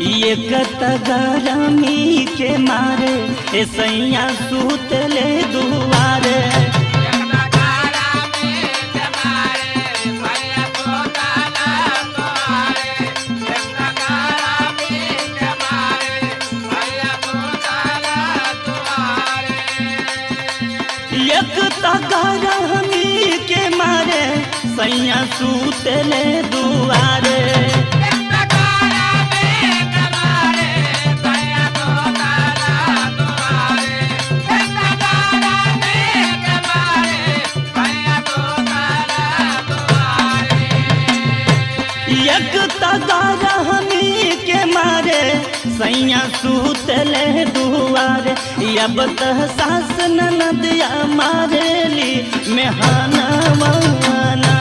ये गरमी के मारे ए सैया सूतले दुआरे। एक गरमी के मारे सैया सूतले दुआरे। एक गरमी के मारे सैया सूतले दुआरे। अब तह सास ननदिया मारेली मेहनवाना।